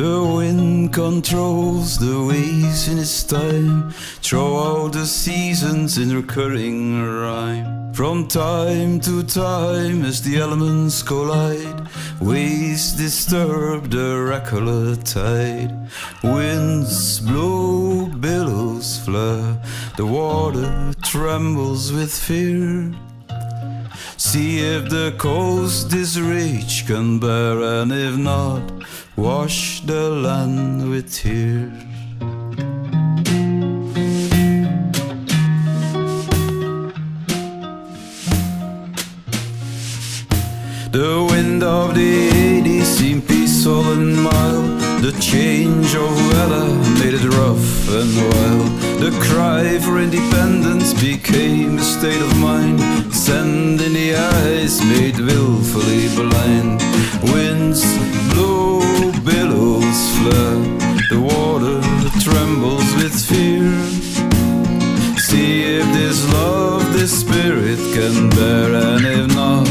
The wind controls the waves in its time, throughout the seasons in recurring rhyme. From time to time as the elements collide, waves disturb the regular tide. Winds blow, billows flare, the water trembles with fear. See if the coast this rage can bear, and if not, wash the land with tears. The wind of the 80s seemed peaceful and mild. The change of weather made it rough and wild. The cry for independence became a state of mind. Sand in the eyes made willfully blind. Winds blow, billows flare, the water trembles with fear. See if this love, this spirit can bear, and if not,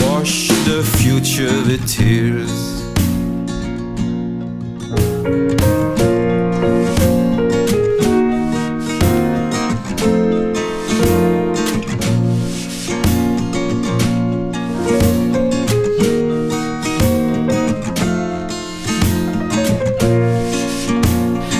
wash the future with tears.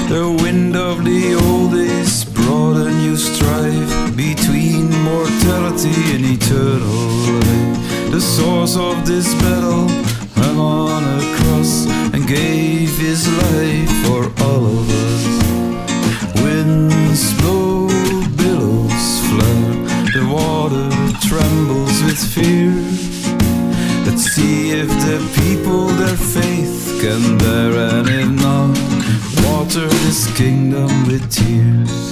The wind of the old days brought a new strife between mortality and eternal life. The source of this battle hung on a cross and gave his life for all of us. Winds blow, billows flare, the water trembles with fear. Let's see if the people their faith can bear, and if not, water this kingdom with tears.